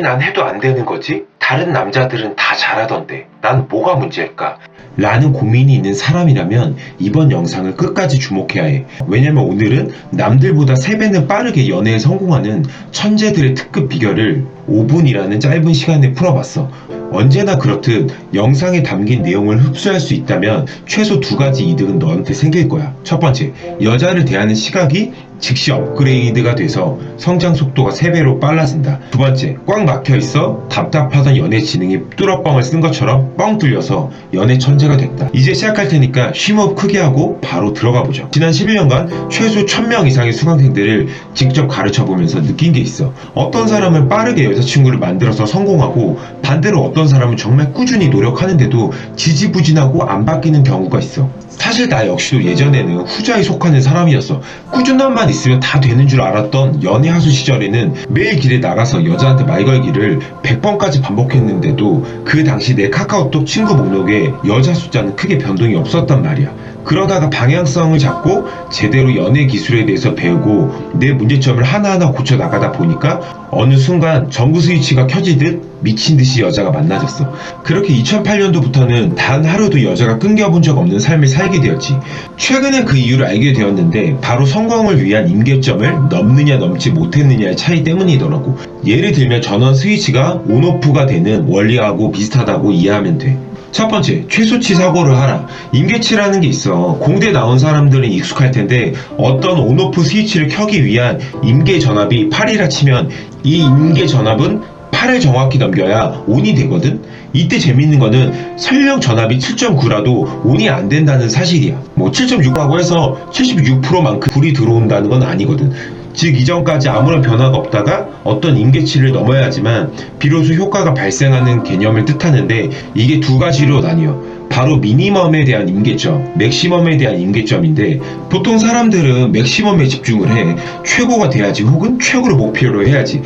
난 해도 안 되는 거지? 다른 남자들은 다 잘하던데 난 뭐가 문제일까? 라는 고민이 있는 사람이라면 이번 영상을 끝까지 주목해야 해. 왜냐면 오늘은 남들보다 3배는 빠르게 연애에 성공하는 천재들의 특급 비결을 5분이라는 짧은 시간에 풀어봤어. 언제나 그렇듯 영상에 담긴 내용을 흡수할 수 있다면 최소 2가지 이득은 너한테 생길 거야. 첫 번째, 여자를 대하는 시각이 즉시 업그레이드가 돼서 성장 속도가 3배로 빨라진다. 두 번째, 꽉 막혀있어 답답하던 연애 지능이 뚫어뻥을 쓴 것처럼 뻥 뚫려서 연애 천재가 됐다. 이제 시작할 테니까 쉼호흡 크게 하고 바로 들어가 보자. 지난 11년간 최소 1000명 이상의 수강생들을 직접 가르쳐보면서 느낀 게 있어. 어떤 사람은 빠르게 여자친구를 만들어서 성공하고, 반대로 어떤 사람은 정말 꾸준히 노력하는데도 지지부진하고 안 바뀌는 경우가 있어. 사실 나 역시도 예전에는 후자에 속하는 사람이었어. 꾸준함만 있으면 다 되는 줄 알았던 연애 하수 시절에는 매일 길에 나가서 여자한테 말 걸기를 100번까지 반복했는데도 그 당시 내 카카오톡 친구 목록에 여자 숫자는 크게 변동이 없었단 말이야. 그러다가 방향성을 잡고 제대로 연애 기술에 대해서 배우고 내 문제점을 하나하나 고쳐 나가다 보니까 어느 순간 전구 스위치가 켜지듯 미친듯이 여자가 많아졌어. 그렇게 2008년도부터는 단 하루도 여자가 끊겨본 적 없는 삶을 살게 되었지. 최근에 그 이유를 알게 되었는데 바로 성공을 위한 임계점을 넘느냐 넘지 못했느냐의 차이 때문이더라고. 예를 들면 전원 스위치가 온오프가 되는 원리하고 비슷하다고 이해하면 돼. 첫 번째, 최소치 사고를 하라. 임계치라는 게 있어. 공대 나온 사람들은 익숙할 텐데 어떤 온오프 스위치를 켜기 위한 임계 전압이 8이라 치면 이 임계 전압은 8을 정확히 넘겨야 온이 되거든. 이때 재밌는 거는 설령 전압이 7.9라도 온이 안 된다는 사실이야. 뭐 7.6라고 해서 76%만큼 불이 들어온다는 건 아니거든. 즉 이전까지 아무런 변화가 없다가 어떤 임계치를 넘어야 하지만 비로소 효과가 발생하는 개념을 뜻하는데, 이게 2가지로 나뉘어. 바로 미니멈에 대한 임계점, 맥시멈에 대한 임계점인데, 보통 사람들은 맥시멈에 집중을 해. 최고가 돼야지, 혹은 최고를 목표로 해야지.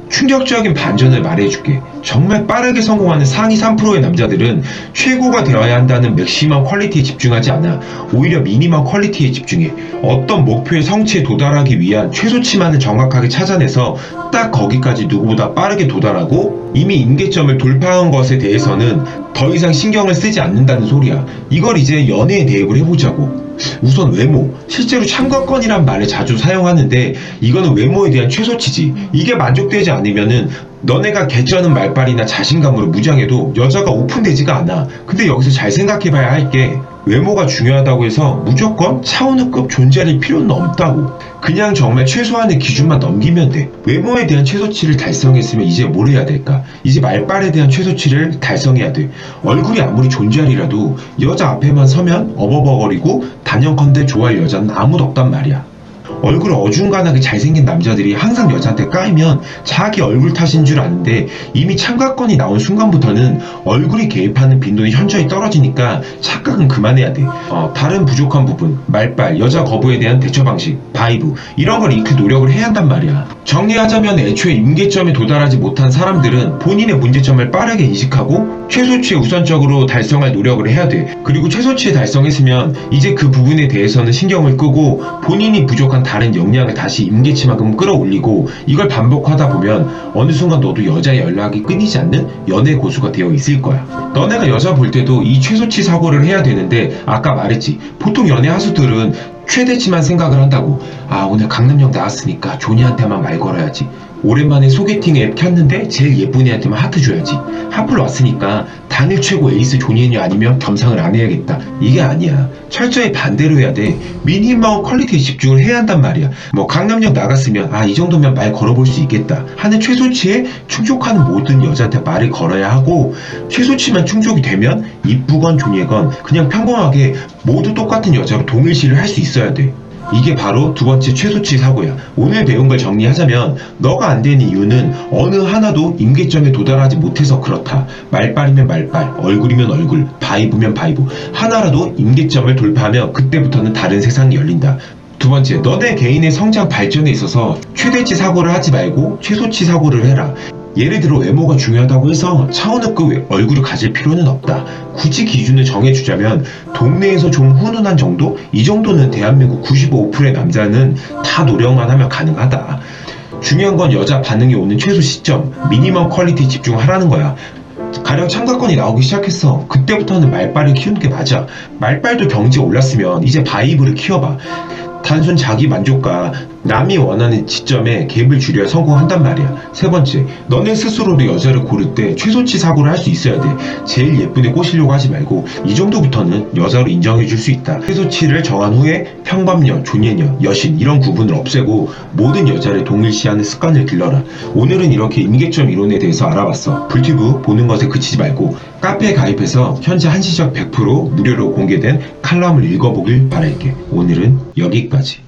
충격적인 반전을 말해줄게. 정말 빠르게 성공하는 상위 3%의 남자들은 최고가 되어야 한다는 맥시멈 퀄리티에 집중하지 않아. 오히려 미니멈 퀄리티에 집중해. 어떤 목표의 성취에 도달하기 위한 최소치만을 정확하게 찾아내서 딱 거기까지 누구보다 빠르게 도달하고, 이미 임계점을 돌파한 것에 대해서는 더 이상 신경을 쓰지 않는다는 소리야. 이걸 이제 연애에 대입을 해보자고. 우선 외모. 실제로 참가권이란 말을 자주 사용하는데 이거는 외모에 대한 최소치지. 이게 만족되지 않으면은 너네가 개쩌는 말빨이나 자신감으로 무장해도 여자가 오픈되지가 않아. 근데 여기서 잘 생각해봐야 할 게, 외모가 중요하다고 해서 무조건 차은우급 존재할 필요는 없다고. 그냥 정말 최소한의 기준만 넘기면 돼. 외모에 대한 최소치를 달성했으면 이제 뭘 해야 될까? 이제 말빨에 대한 최소치를 달성해야 돼. 얼굴이 아무리 존재하리라도 여자 앞에만 서면 어버버거리고 단연컨대 좋아할 여자는 아무도 없단 말이야. 얼굴 어중간하게 잘생긴 남자들이 항상 여자한테 까이면 자기 얼굴 탓인 줄 아는데, 이미 참가권이 나온 순간부터는 얼굴이 개입하는 빈도는 현저히 떨어지니까 착각은 그만해야 돼. 다른 부족한 부분, 말빨, 여자 거부에 대한 대처 방식, 바이브, 이런 걸 익힐 노력을 해야 한단 말이야. 정리하자면 애초에 임계점에 도달하지 못한 사람들은 본인의 문제점을 빠르게 인식하고 최소치에 우선적으로 달성할 노력을 해야 돼. 그리고 최소치에 달성했으면 이제 그 부분에 대해서는 신경을 끄고 본인이 부족한 다른 역량을 다시 임계치만큼 끌어올리고, 이걸 반복하다 보면 어느 순간 너도 여자의 연락이 끊이지 않는 연애 고수가 되어 있을 거야. 너네가 여자 볼 때도 이 최소치 사고를 해야 되는데, 아까 말했지, 보통 연애 하수들은 최대치만 생각을 한다고. 오늘 강남역 나왔으니까 조니한테만 말 걸어야지. 오랜만에 소개팅 앱 켰는데 제일 예쁜 애한테만 하트 줘야지. 하플 왔으니까 당일 최고 에이스 조니엔이 아니면 겸상을 안 해야겠다. 이게 아니야. 철저히 반대로 해야 돼. 미니멈 퀄리티에 집중을 해야 한단 말이야. 뭐 강남역 나갔으면 이 정도면 말 걸어볼 수 있겠다 하는 최소치에 충족하는 모든 여자한테 말을 걸어야 하고, 최소치만 충족이 되면 이쁘건 조니건 그냥 평범하게 모두 똑같은 여자로 동일시를 할 수 있어야 돼. 이게 바로 2번째 최소치 사고야. 오늘 배운 걸 정리하자면, 너가 안 되는 이유는 어느 하나도 임계점에 도달하지 못해서 그렇다. 말빨이면 말빨, 얼굴이면 얼굴, 바이브면 바이브. 하나라도 임계점을 돌파하면 그때부터는 다른 세상이 열린다. 2번째, 너네 개인의 성장 발전에 있어서 최대치 사고를 하지 말고 최소치 사고를 해라. 예를 들어 외모가 중요하다고 해서 차은우급 얼굴을 가질 필요는 없다. 굳이 기준을 정해주자면 동네에서 좀 훈훈한 정도? 이 정도는 대한민국 95%의 남자는 다 노력만 하면 가능하다. 중요한 건 여자 반응이 오는 최소 시점, 미니멈 퀄리티 집중하라는 거야. 가령 참가권이 나오기 시작했어. 그때부터는 말빨을 키우는 게 맞아. 말빨도 경지에 올랐으면 이제 바이브를 키워봐. 단순 자기 만족과 남이 원하는 지점에 갭을 줄여야 성공한단 말이야. 세 번째, 너네 스스로도 여자를 고를 때 최소치 사고를 할 수 있어야 돼. 제일 예쁜 애 꼬시려고 하지 말고 이 정도부터는 여자로 인정해 줄 수 있다. 최소치를 정한 후에 평범녀, 존예녀, 여신 이런 구분을 없애고 모든 여자를 동일시하는 습관을 길러라. 오늘은 이렇게 임계점 이론에 대해서 알아봤어. 불튜브 보는 것에 그치지 말고 카페에 가입해서 현재 한시적 100% 무료로 공개된 칼럼을 읽어보길 바랄게. 오늘은 여기까지.